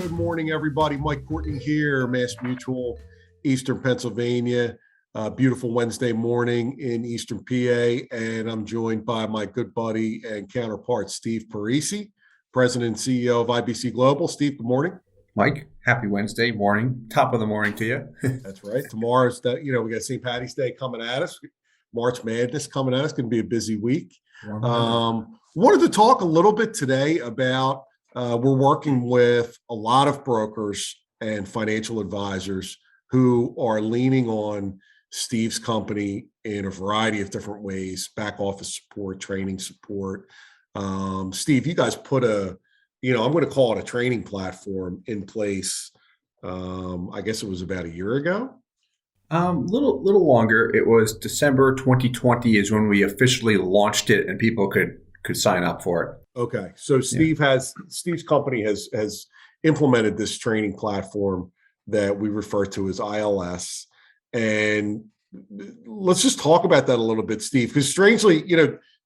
Good morning, everybody. Mike Courtney here, Mass Mutual, Eastern Pennsylvania. Beautiful Wednesday morning in Eastern PA, and I'm joined by my good buddy and counterpart, Steve Parisi, President and CEO of IBC Global. Steve, good morning. Mike, happy Wednesday morning, top of the morning to you. That's right. Tomorrow's we got St. Patty's Day coming at us. March Madness coming at us. Going to be a busy week. Wanted to talk a little bit today about we're working with a lot of brokers and financial advisors who are leaning on Steve's company in a variety of different ways: back office support, training support. Steve, you guys put I'm going to call it a training platform in place. I guess it was about a year ago. Little longer. It was December 2020 is when we officially launched it, and people could sign up for it. Okay, so Steve's company has implemented this training platform that we refer to as ILS, and let's just talk about that a little bit, Steve. Because strangely,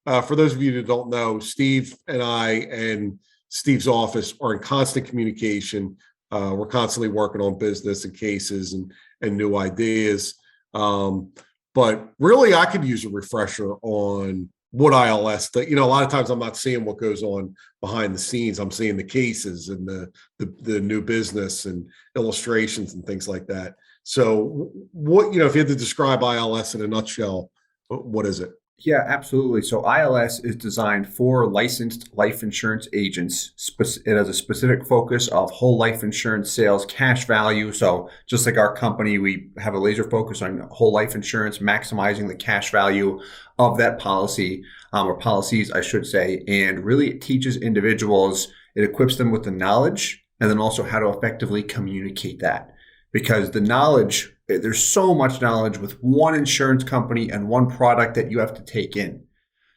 for those of you that don't know, Steve and I and Steve's office are in constant communication. We're constantly working on business and cases and new ideas. But really, I could use a refresher on what ILS. A lot of times I'm not seeing what goes on behind the scenes. I'm seeing the cases and the new business and illustrations and things like that. So, what if you had to describe ILS in a nutshell, what is it? Yeah, absolutely. So ILS is designed for licensed life insurance agents. It has a specific focus of whole life insurance sales, cash value. So just like our company, we have a laser focus on whole life insurance, maximizing the cash value of that policy, or policies, I should say. And really it teaches individuals, it equips them with the knowledge and then also how to effectively communicate that. Because the knowledge, there's so much knowledge with one insurance company and one product that you have to take in.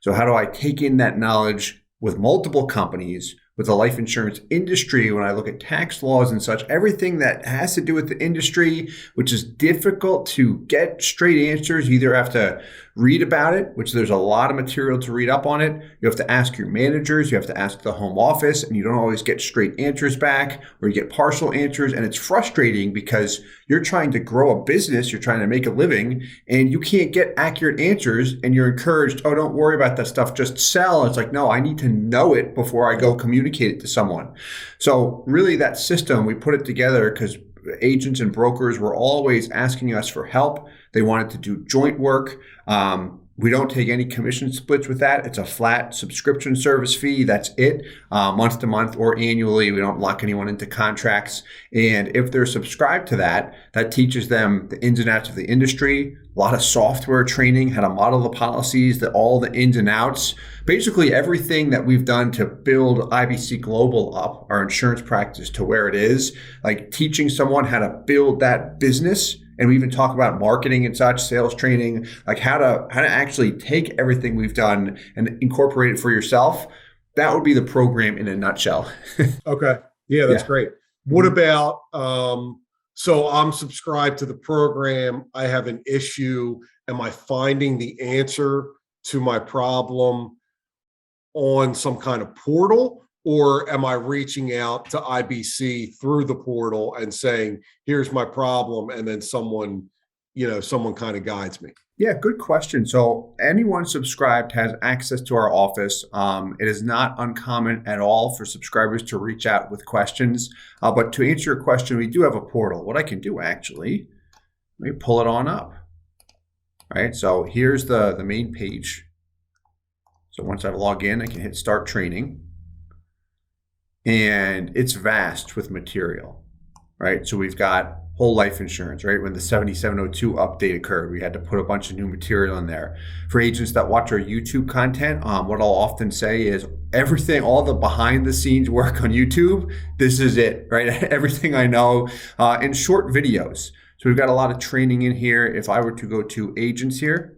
So how do I take in that knowledge with multiple companies, with the life insurance industry, when I look at tax laws and such, everything that has to do with the industry, which is difficult to get straight answers. You either have to read about it, which there's a lot of material to read up on it. You have to ask your managers, you have to ask the home office, and you don't always get straight answers back, or you get partial answers. And it's frustrating because you're trying to grow a business, you're trying to make a living, and you can't get accurate answers, and you're encouraged, oh, don't worry about that stuff, just sell. And it's like, no, I need to know it before I go communicate it to someone. So really that system, we put it together because agents and brokers were always asking us for help. They wanted to do joint work. We don't take any commission splits with that. It's a flat subscription service fee. That's it, month to month or annually. We don't lock anyone into contracts. And if they're subscribed to that, that teaches them the ins and outs of the industry, a lot of software training, how to model the policies, all the ins and outs, basically everything that we've done to build IBC Global up, our insurance practice, to where it is, like teaching someone how to build that business. And we even talk about marketing and such, sales training, like how to actually take everything we've done and incorporate it for yourself. That would be the program in a nutshell. Okay. Yeah, that's great. What about, so I'm subscribed to the program. I have an issue. Am I finding the answer to my problem on some kind of portal? Or am I reaching out to IBC through the portal and saying, here's my problem, and then someone kind of guides me? Yeah, good question. So anyone subscribed has access to our office. It is not uncommon at all for subscribers to reach out with questions. But to answer your question, we do have a portal. What I can do actually, let me pull it on up. All right, so here's the main page. So once I log in, I can hit start training. And it's vast with material, right? So we've got whole life insurance, right? When the 7702 update occurred, we had to put a bunch of new material in there. For agents that watch our YouTube content, what I'll often say is everything, all the behind the scenes work on YouTube, this is it, right? Everything I know in short videos. So we've got a lot of training in here. If I were to go to agents here,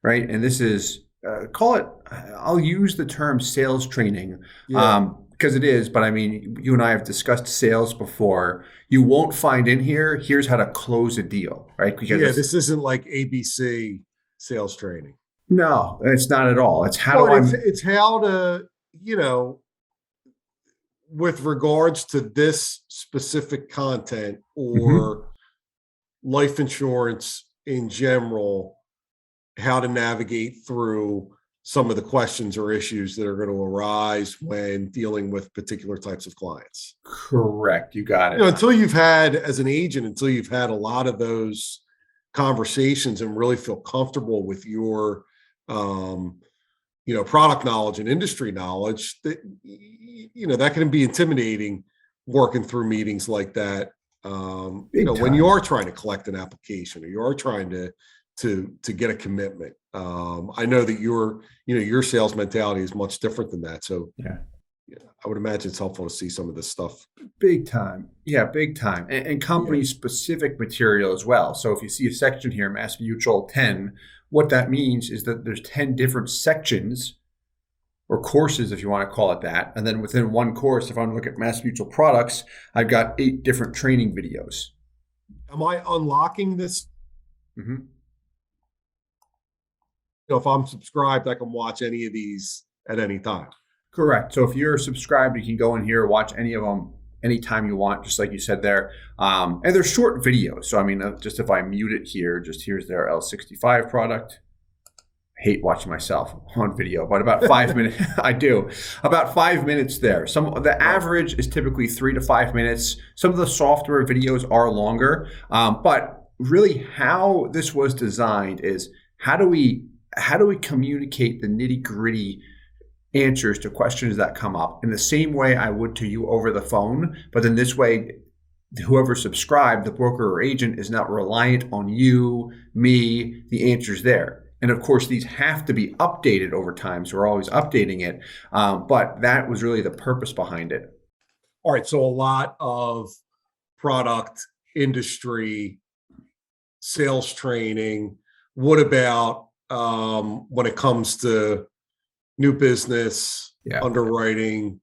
right? And this is, I'll use the term sales training because it is, but I mean, you and I have discussed sales before. You won't find in here, here's how to close a deal, right? Because this isn't like ABC sales training. No, it's not at all. It's how it's how to, with regards to this specific content Mm-hmm. or life insurance in general, how to navigate through some of the questions or issues that are going to arise when dealing with particular types of clients. Correct. You got You know, it. until you've had, as an agent, until you've had a lot of those conversations and really feel comfortable with your, product knowledge and industry knowledge, that, that can be intimidating working through meetings like that. Big When you time. are trying to collect an application or you are trying to get a commitment. I know that your sales mentality is much different than that. So Yeah. I would imagine it's helpful to see some of this stuff. Big time. Yeah, big time. And Yeah. company specific material as well. So if you see a section here, Mass Mutual 10, what that means is that there's 10 different sections or courses, if you want to call it that. And then within one course, if I look at Mass Mutual products, I've got 8 different training videos. Am I unlocking this? Mm-hmm. If I'm subscribed, I can watch any of these at any time. Correct. So if you're subscribed, you can go in here, watch any of them anytime you want, just like you said there. And they're short videos. So, I mean, just if I mute it here, just here's their L65 product. I hate watching myself on video, but about 5 minutes, I do. About 5 minutes there. The average is typically 3 to 5 minutes. Some of the software videos are longer, but really how this was designed is how do we communicate the nitty-gritty answers to questions that come up in the same way I would to you over the phone, but then this way, whoever subscribed, the broker or agent, is not reliant on you, me, the answers there. And of course, these have to be updated over time, so we're always updating it. But that was really the purpose behind it. All right, so a lot of product, industry, sales training. What about when it comes to new business, underwriting,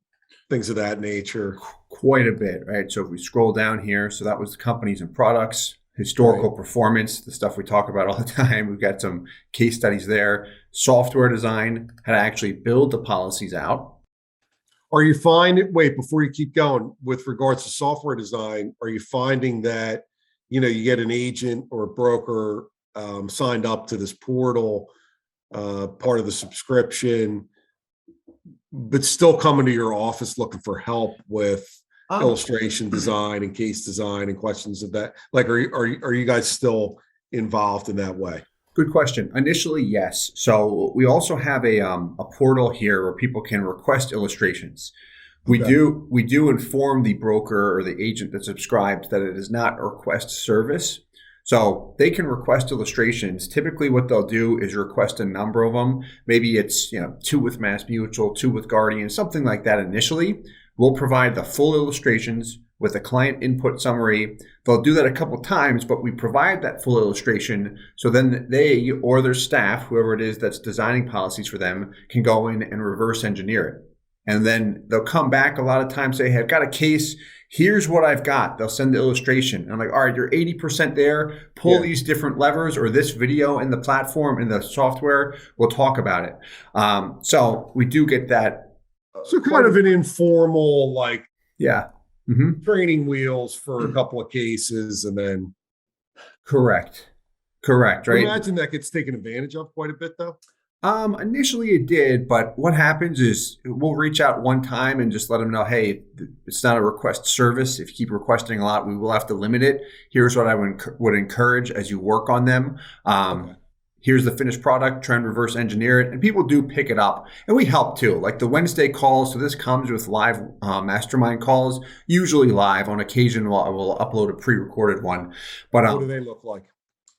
things of that nature? Quite a bit, right? So if we scroll down here, so that was the companies and products, historical performance, the stuff we talk about all the time. We've got some case studies there. Software design, how to actually build the policies out. Are you finding, wait, before you keep going, with regards to software design, are you finding that, you get an agent or a broker signed up to this portal, part of the subscription, but still coming to your office looking for help with illustration design and case design and questions of that? Like, are you guys still involved in that way? Good question. Initially, yes. So we also have a portal here where people can request illustrations. We do inform the broker or the agent that subscribes that it is not a request service. So they can request illustrations. Typically what they'll do is request a number of them. Maybe it's 2 with Mass Mutual, 2 with Guardian, something like that initially. We'll provide the full illustrations with a client input summary. They'll do that a couple times, but we provide that full illustration so then they or their staff, whoever it is that's designing policies for them, can go in and reverse engineer it. And then they'll come back a lot of times, say, hey, I've got a case. Here's what I've got. They'll send the illustration. And I'm like, all right, you're 80% there. Pull these different levers or this video in the platform, in the software. We'll talk about it. So we do get that. So kind of an informal, like, training wheels for a couple of cases, and then. Correct. Right. I imagine that gets taken advantage of quite a bit, though. Initially it did, but what happens is we'll reach out one time and just let them know, hey, it's not a request service. If you keep requesting a lot, we will have to limit it. Here's what I would encourage as you work on them. Here's the finished product, try and reverse engineer it. And people do pick it up. And we help too, like the Wednesday calls. So this comes with live mastermind calls, usually live. On occasion, we'll upload a pre-recorded one. But what do they look like?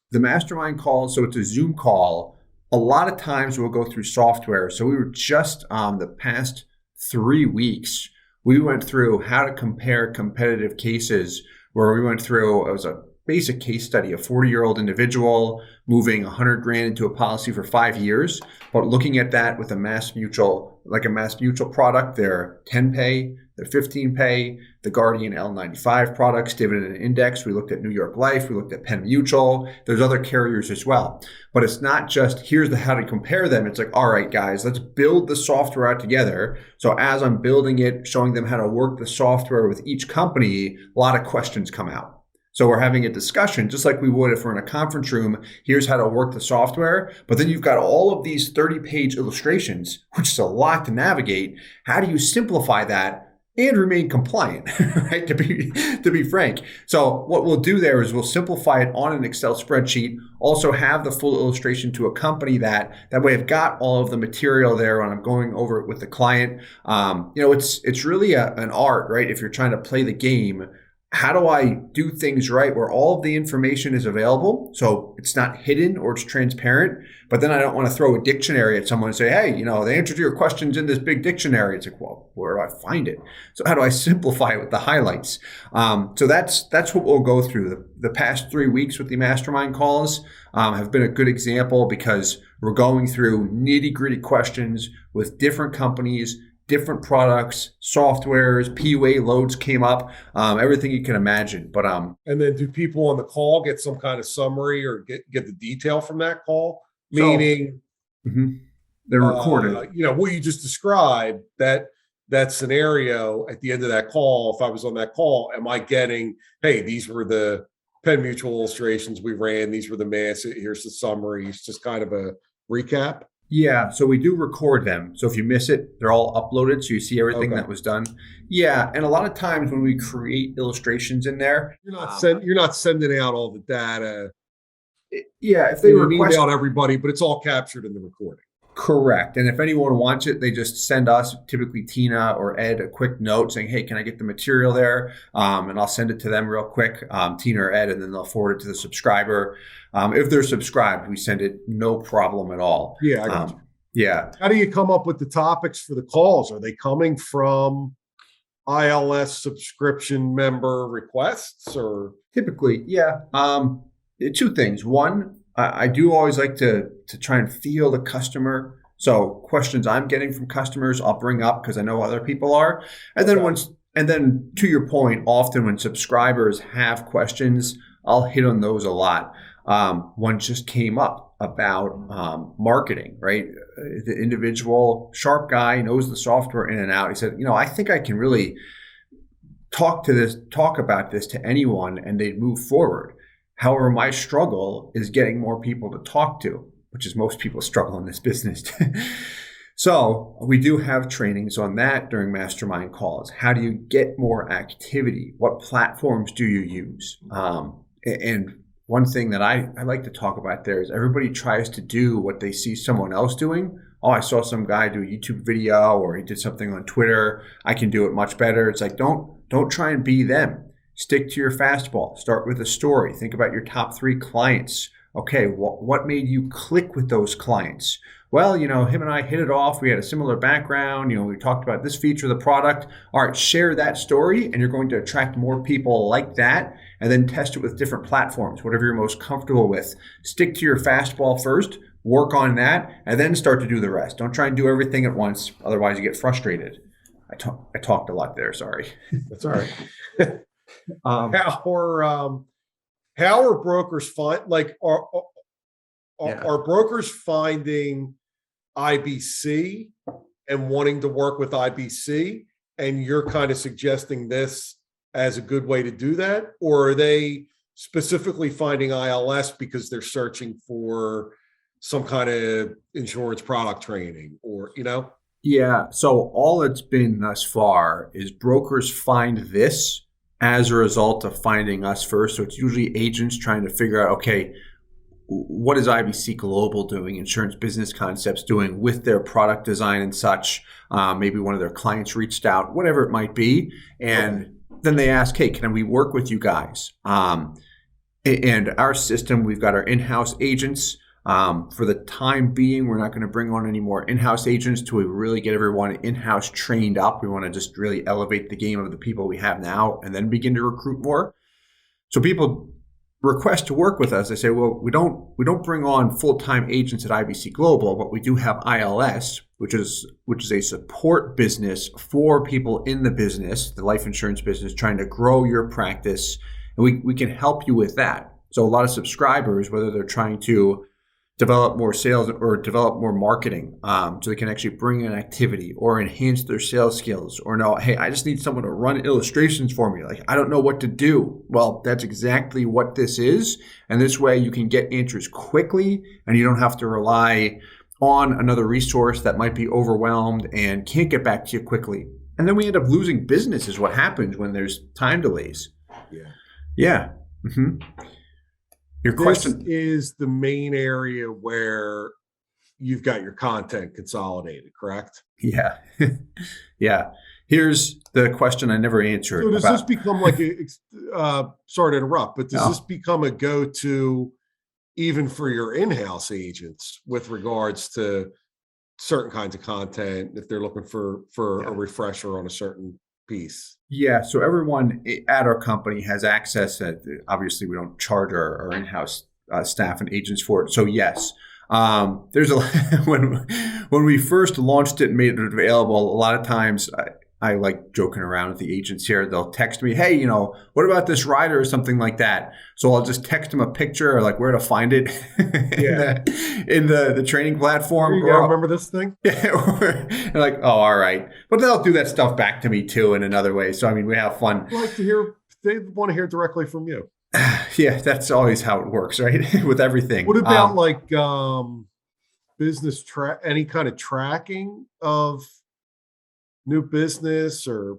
The mastermind calls, so it's a Zoom call. A lot of times we'll go through software. So we were just the past 3 weeks, we went through how to compare competitive cases where we went through, it was a basic case study, a 40-year-old individual moving $100,000 into a policy for 5 years, but looking at that with a Mass Mutual, like a Mass Mutual product, their 10-pay, the 15 pay, the Guardian L95 products, Dividend and Index. We looked at New York Life. We looked at Penn Mutual. There's other carriers as well. But it's not just here's the how to compare them. It's like, all right, guys, let's build the software out together. So as I'm building it, showing them how to work the software with each company, a lot of questions come out. So we're having a discussion, just like we would if we're in a conference room. Here's how to work the software. But then you've got all of these 30-page illustrations, which is a lot to navigate. How do you simplify that and remain compliant, right? To be frank. So what we'll do there is we'll simplify it on an Excel spreadsheet, also have the full illustration to accompany that. That way I've got all of the material there when I'm going over it with the client. It's really an art, right? If you're trying to play the game, how do I do things right where all of the information is available? So it's not hidden or it's transparent, but then I don't want to throw a dictionary at someone and say, hey, the answer to your question's in this big dictionary. It's like, well, where do I find it? So how do I simplify it with the highlights? So that's what we'll go through. The past 3 weeks with the Mastermind calls have been a good example because we're going through nitty-gritty questions with different companies, different products, softwares, PUA loads came up, everything you can imagine. But and then do people on the call get some kind of summary or get the detail from that call? Meaning, they're recorded. What you just described, that scenario at the end of that call, if I was on that call, am I getting, hey, these were the Penn Mutual illustrations we ran, these were the mass, here's the summaries, just kind of a recap? Yeah, so we do record them. So if you miss it, they're all uploaded, so you see everything that was done. Yeah, and a lot of times when we create illustrations in there, you're not sending out all the data. If they request email everybody, but it's all captured in the recording. Correct. And if anyone wants it, they just send us, typically Tina or Ed, a quick note saying, hey, can I get the material there? And I'll send it to them real quick, Tina or Ed, and then they'll forward it to the subscriber. If they're subscribed, we send it no problem at all. Yeah, I got you. Yeah. How do you come up with the topics for the calls? Are they coming from ILS subscription member requests or? Typically, yeah. Two things. One, I do always like to try and feel the customer. So questions I'm getting from customers, I'll bring up because I know other people are. And then to your point, often when subscribers have questions, I'll hit on those a lot. One just came up about marketing, right? The individual sharp guy knows the software in and out. He said, I think I can really talk about this to anyone and they'd move forward. However, my struggle is getting more people to talk to, which is most people struggle in this business. So we do have trainings on that during Mastermind calls. How do you get more activity? What platforms do you use? And one thing that I like to talk about there is everybody tries to do what they see someone else doing. Oh, I saw some guy do a YouTube video or he did something on Twitter. I can do it much better. It's like, don't try and be them. Stick to your fastball. Start with a story. Think about your top 3 clients. Okay, what made you click with those clients? Well, him and I hit it off. We had a similar background. We talked about this feature of the product. All right, share that story, and you're going to attract more people like that, and then test it with different platforms, whatever you're most comfortable with. Stick to your fastball first, work on that, and then start to do the rest. Don't try and do everything at once. Otherwise, you get frustrated. I talked a lot there. Sorry. That's all right. How are brokers are brokers finding IBC and wanting to work with IBC, and you're kind of suggesting this as a good way to do that? Or are they specifically finding ILS because they're searching for some kind of insurance product training or, Yeah. So all it's been thus far is brokers find this as a result of finding us first. So it's usually agents trying to figure out, okay, what is IBC Global doing, Insurance Business Concepts doing with their product design and such? Maybe one of their clients reached out, whatever it might be. And then they ask, hey, can we work with you guys? And our system, we've got our in-house agents. For the time being, we're not going to bring on any more in-house agents till we really get everyone in-house trained up. We want to just really elevate the game of the people we have now and then begin to recruit more. So people request to work with us, they say, well, we don't bring on full-time agents at IBC Global, but we do have ILS, which is a support business for people in the business, the life insurance business, trying to grow your practice, and we can help you with that. So a lot of subscribers, whether they're trying to develop more sales or develop more marketing, so they can actually bring in activity or enhance their sales skills, or know, hey, I just need someone to run illustrations for me. Like, I don't know what to do. Well, that's exactly what this is. And this way you can get answers quickly and you don't have to rely on another resource that might be overwhelmed and can't get back to you quickly. And then we end up losing business is what happens when there's time delays. Yeah. Yeah. Mm-hmm. Your question This is the main area where you've got your content consolidated, correct? Yeah. Yeah. Here's the question I never answered. So does this become like sorry to interrupt, but does this become a go-to even for your in-house agents with regards to certain kinds of content if they're looking for a refresher on a certain piece? Yeah, so everyone at our company has access. Obviously, we don't charge our in-house staff and agents for it. So yes, there's a when we first launched it and made it available, a lot of times I like joking around with the agents here. They'll text me, hey, what about this rider or something like that? So I'll just text them a picture or like where to find it in the training platform. You remember this thing? Yeah, they're like, oh, all right. But they'll do that stuff back to me too in another way. So, I mean, we have fun. They want to hear directly from you. Yeah, that's always how it works, right? With everything. What about business any kind of tracking of new business or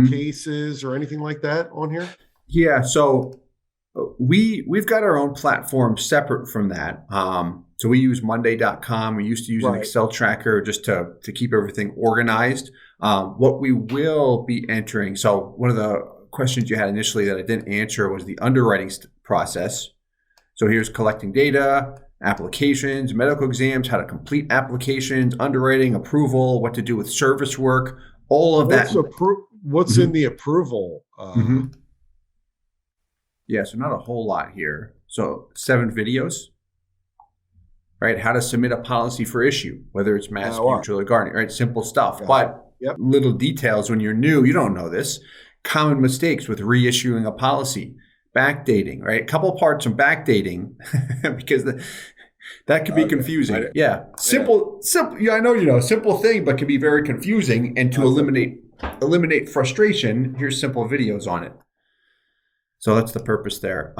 cases or anything like that on here? Yeah, so we've got our own platform separate from that. So we use Monday.com. We used to use an Excel tracker just to keep everything organized. What we will be entering, so one of the questions you had initially that I didn't answer was the underwriting process. So here's collecting data, applications, medical exams, how to complete applications, underwriting, approval, what to do with service work, all of that. What's in the approval? Yeah, so not a whole lot here. So 7 videos, right? How to submit a policy for issue, whether it's Mass Mutual or Guardian, right? Simple stuff. But little details when you're new, you don't know this. Common mistakes with reissuing a policy. Backdating, right? A couple parts on backdating because that can be confusing. Simple. Yeah, I know simple thing, but can be very confusing. And to eliminate frustration, here's simple videos on it. So that's the purpose there.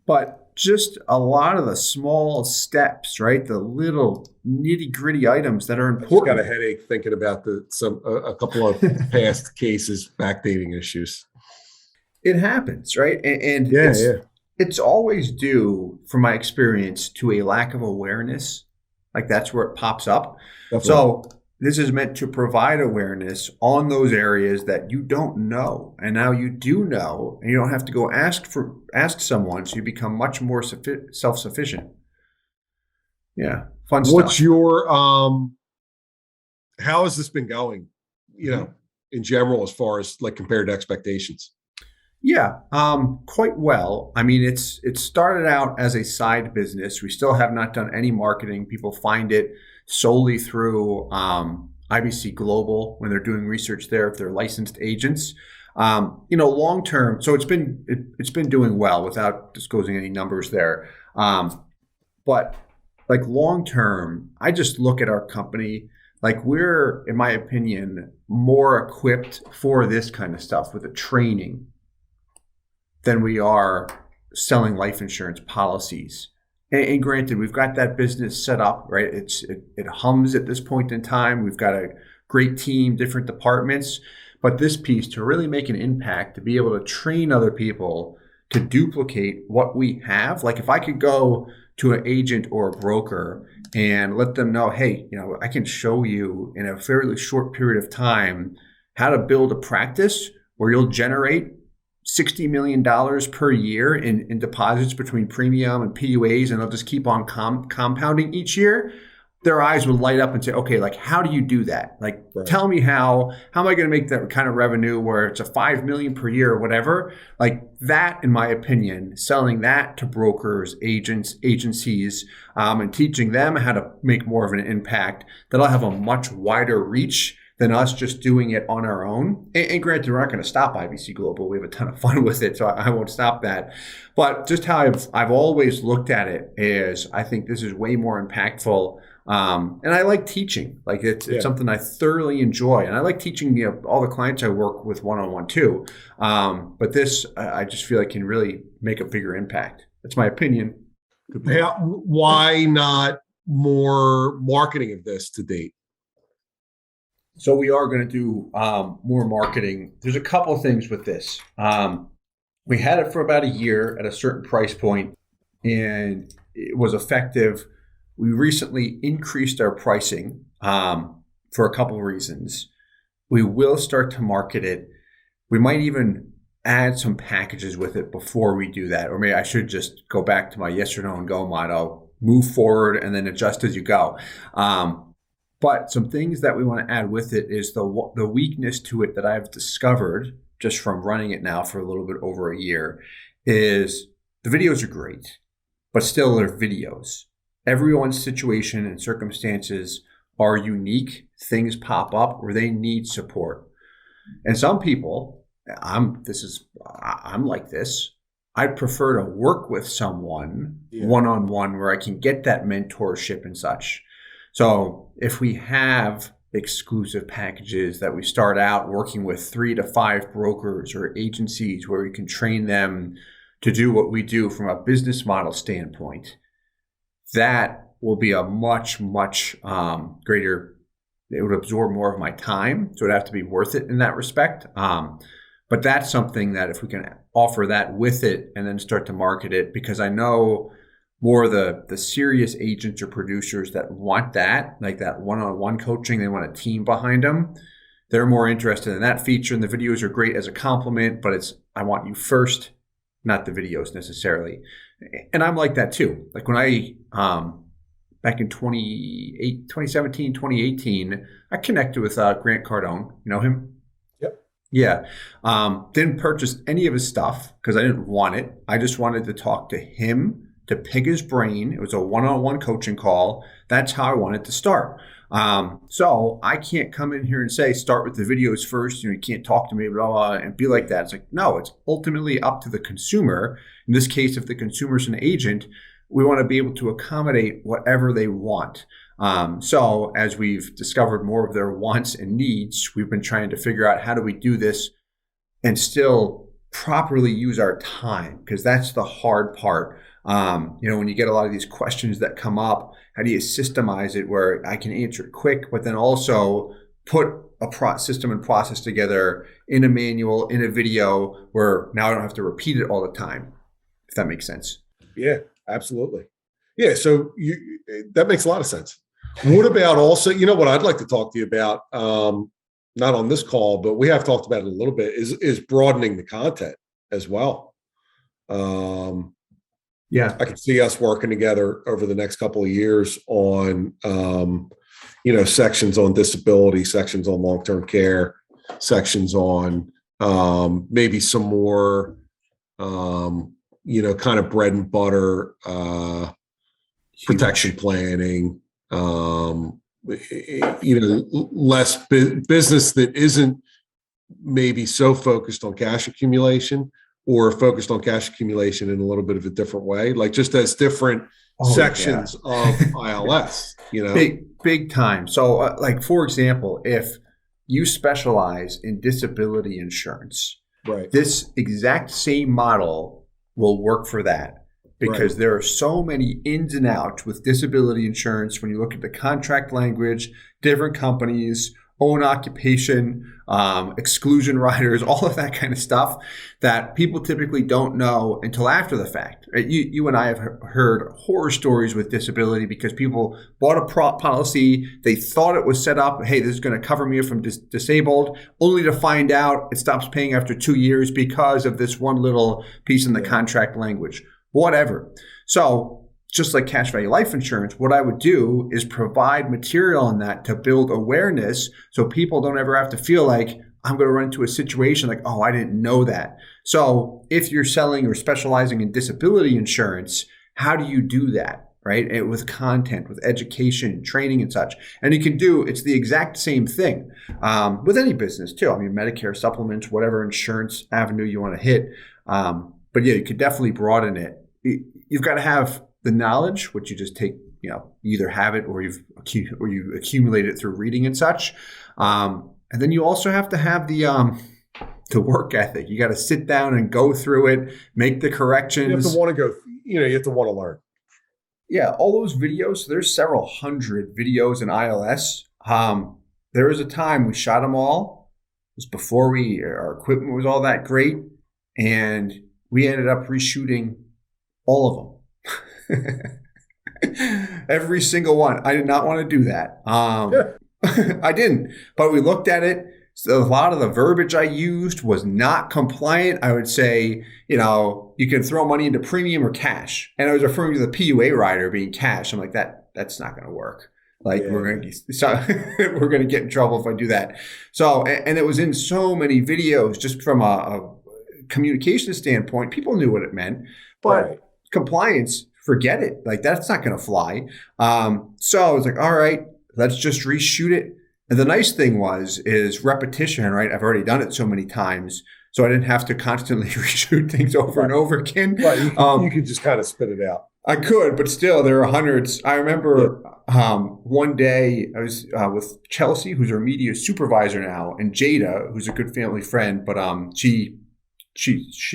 But just a lot of the small steps, right? The little nitty gritty items that are important. I just got a headache thinking about a couple of past cases, backdating issues. It happens, right? And it's always due, from my experience, to a lack of awareness. Like that's where it pops up. So this is meant to provide awareness on those areas that you don't know. And now you do know, and you don't have to go ask someone, so you become much more self-sufficient. Yeah, fun stuff. What's your, how has this been going, in general, as far as like compared to expectations? Yeah, quite well. I mean, it started out as a side business. We still have not done any marketing. People find it solely through IBC Global when they're doing research there, if they're licensed agents. Long term, so it's been doing well without disclosing any numbers there. But like long term, I just look at our company like we're, in my opinion, more equipped for this kind of stuff with the training than we are selling life insurance policies. And granted, we've got that business set up, right? It hums at this point in time. We've got a great team, different departments. But this piece, to really make an impact, to be able to train other people to duplicate what we have. Like if I could go to an agent or a broker and let them know, hey, I can show you in a fairly short period of time how to build a practice where you'll generate $60 million per year in deposits between premium and PUAs, and they'll just keep on compounding each year. their eyes would light up and say, okay, like, how do you do that? Like, Right. tell me how am I going to make that kind of revenue where it's a 5 million per year or whatever? Like that, in my opinion, selling that to brokers, agents, agencies, and teaching them how to make more of an impact, that'll have a much wider reach than us just doing it on our own. And granted, we're not going to stop IBC Global. We have a ton of fun with it, so I won't stop that. But just how I've always looked at it is, I think this is way more impactful. And I like teaching. Like it's something I thoroughly enjoy, and I like teaching all the clients I work with one-on-one too. But this, I just feel like can really make a bigger impact. That's my opinion. Why not more marketing of this to date? So we are going to do more marketing. There's a couple of things with this. We had it for about a year at a certain price point, and it was effective. We recently increased our pricing for a couple of reasons. We will start to market it. We might even add some packages with it before we do that. Or maybe I should just go back to my yes or no and go motto, move forward and then adjust as you go. But some things that we want to add with it is the weakness to it that I've discovered just from running it now for a little bit over a year is the videos are great, but still they're videos. Everyone's situation and circumstances are unique. Things pop up where they need support. And some people, I'm like this. I'd prefer to work with someone one-on-one where I can get that mentorship and such. So if we have exclusive packages that we start out working with 3 to 5 brokers or agencies where we can train them to do what we do from a business model standpoint, that will be a much, much greater, it would absorb more of my time. So it'd have to be worth it in that respect. But that's something that if we can offer that with it and then start to market it, because I know more of the serious agents or producers that want that, like that one-on-one coaching, they want a team behind them. They're more interested in that feature, and the videos are great as a compliment, but it's, I want you first, not the videos necessarily. And I'm like that too. Like when I, back in 2017, 2018, I connected with Grant Cardone. You know him? Yep. Yeah. Didn't purchase any of his stuff because I didn't want it. I just wanted to talk to him, to pick his brain. It was a one-on-one coaching call. That's how I wanted to start. So I can't come in here and say, start with the videos first. You can't talk to me, blah, blah, and be like that. It's like, no, it's ultimately up to the consumer. In this case, if the consumer's an agent, we want to be able to accommodate whatever they want. So as we've discovered more of their wants and needs, we've been trying to figure out how do we do this and still properly use our time, because that's the hard part. When you get a lot of these questions that come up, how do you systemize it where I can answer it quick, but then also put a system and process together in a manual, in a video, where now I don't have to repeat it all the time, if that makes sense. Yeah, absolutely. Yeah. So that makes a lot of sense. What about also, what I'd like to talk to you about, not on this call, but we have talked about it a little bit, is broadening the content as well. Yeah, I can see us working together over the next couple of years on, sections on disability, sections on long-term care, sections on maybe some more, kind of bread and butter protection planning, less business that isn't maybe so focused on cash accumulation, or focused on cash accumulation in a little bit of a different way, like just as different sections of ILS, Big time. So like, for example, if you specialize in disability insurance, right, this exact same model will work for that, because there are so many ins and outs with disability insurance. When you look at the contract language, different companies, own occupation, exclusion riders, all of that kind of stuff that people typically don't know until after the fact. Right? You and I have heard horror stories with disability because people bought a policy, they thought it was set up, hey, this is going to cover me if I'm disabled, only to find out it stops paying after 2 years because of this one little piece in the contract language, whatever. So just like cash value life insurance, what I would do is provide material on that to build awareness so people don't ever have to feel like I'm going to run into a situation like, oh, I didn't know that. So if you're selling or specializing in disability insurance, how do you do that? Right? And with content, with education, training and such. And you can do, it's the exact same thing with any business too. I mean, Medicare supplements, whatever insurance avenue you want to hit. But yeah, you could definitely broaden it. You've got to have the knowledge, which you just take, you either have it or you accumulate it through reading and such. And then you also have to have the work ethic. You got to sit down and go through it, make the corrections. You have to want to go, you have to want to learn. Yeah, all those videos, there's several hundred videos in ILS. There was a time we shot them all. It was before our equipment was all that great. And we ended up reshooting all of them. Every single one. I did not want to do that. I didn't. But we looked at it. So a lot of the verbiage I used was not compliant. I would say, you can throw money into premium or cash. And I was referring to the PUA rider being cash. I'm like, that's not going to work. Like we're going to get in trouble if I do that. So, and it was in so many videos, just from a communication standpoint, people knew what it meant, but compliance, forget it. Like that's not going to fly. So I was like, all right, let's just reshoot it. And the nice thing is repetition, right? I've already done it so many times, so I didn't have to constantly reshoot things over and over again. Right. You could just kind of spit it out. I could, but still, there are hundreds. I remember one day I was with Chelsea, who's our media supervisor now, and Jada, who's a good family friend, but she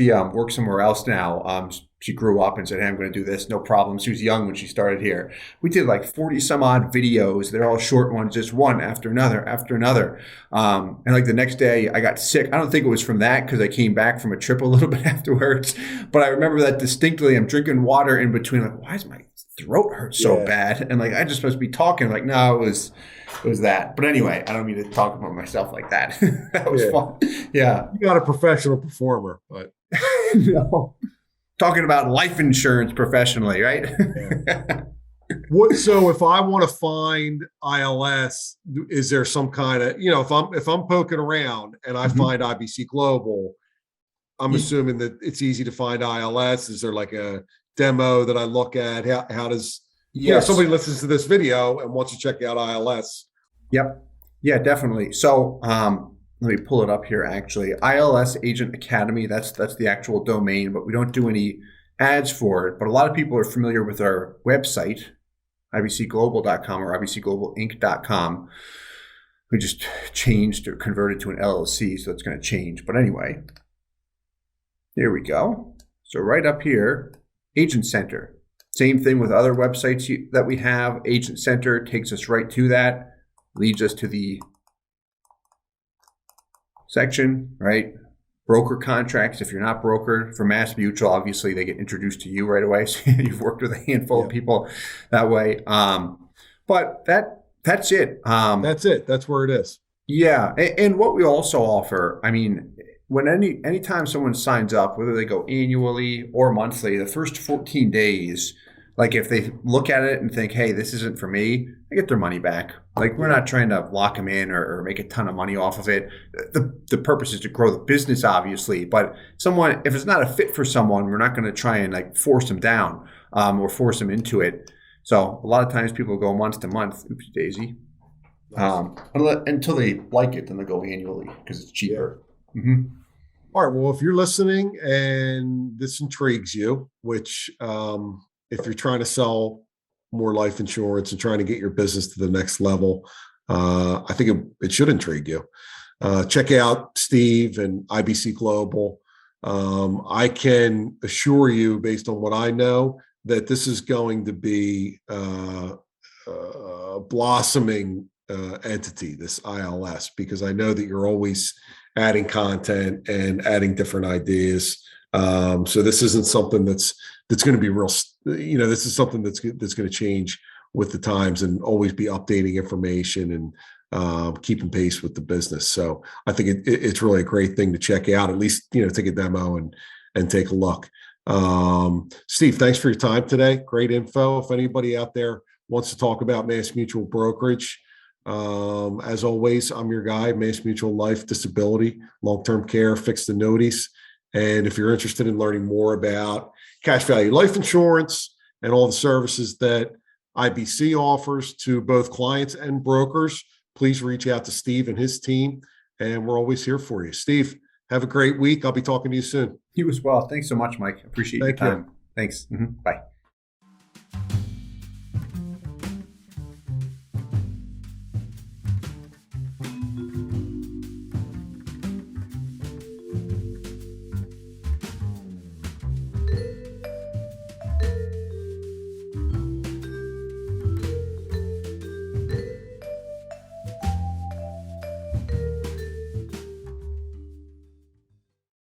works somewhere else now. She grew up and said, hey, I'm going to do this. No problem. She was young when she started here. We did like 40 some odd videos. They're all short ones, just one after another. And like the next day I got sick. I don't think it was from that because I came back from a trip a little bit afterwards. But I remember that distinctly. I'm drinking water in between. Like, why is my throat hurt so bad? And like, I just must be talking. Like, no, it was that. But anyway, I don't mean to talk about myself like that. That was fun. Yeah. You're not a professional performer, but no. Talking about life insurance professionally, right? So if I want to find ILS, is there some kind of, if I'm poking around and I find IBC Global, I'm assuming that it's easy to find ILS. Is there like a demo that I look at? How does somebody listens to this video and wants to check out ILS? Yep. Yeah, definitely. So let me pull it up here, actually. ILS Agent Academy, that's the actual domain, but we don't do any ads for it. But a lot of people are familiar with our website, ibcglobal.com or ibcglobalinc.com. We just changed or converted to an LLC, so it's going to change. But anyway, there we go. So right up here, Agent Center. Same thing with other websites that we have. Agent Center takes us right to that, leads us to the section, right? Broker contracts. If you're not brokered for Mass Mutual, obviously they get introduced to you right away. So you've worked with a handful of people that way. But that's it. That's it. That's where it is. Yeah. And what we also offer, I mean, when anytime someone signs up, whether they go annually or monthly, the first 14 days, like if they look at it and think, hey, this isn't for me, they get their money back. Like we're not trying to lock them in or make a ton of money off of it. The purpose is to grow the business, obviously. But if it's not a fit for someone, we're not going to try and like force them down or force them into it. So a lot of times people go month to month, oopsie daisy, until they like it, then they go annually because it's cheaper. Yeah. Mm-hmm. All right. Well, if you're listening and this intrigues you, which if you're trying to sell more life insurance and trying to get your business to the next level, I think it should intrigue you. Check out Steve and IBC Global. I can assure you, based on what I know, that this is going to be a blossoming entity, this ILS, because I know that you're always adding content and adding different ideas. So this isn't something that's going to be real. This is something that's going to change with the times and always be updating information and keeping pace with the business. So I think it's really a great thing to check out. At least take a demo and take a look. Steve, thanks for your time today. Great info. If anybody out there wants to talk about Mass Mutual brokerage, as always, I'm your guy, Mass Mutual Life, Disability, Long-Term Care, Fixed Annuities. And if you're interested in learning more about cash value life insurance and all the services that IBC offers to both clients and brokers, please reach out to Steve and his team. And we're always here for you. Steve, have a great week. I'll be talking to you soon. You as well. Thanks so much, Mike. Appreciate your Thank you. time. Thanks. Bye.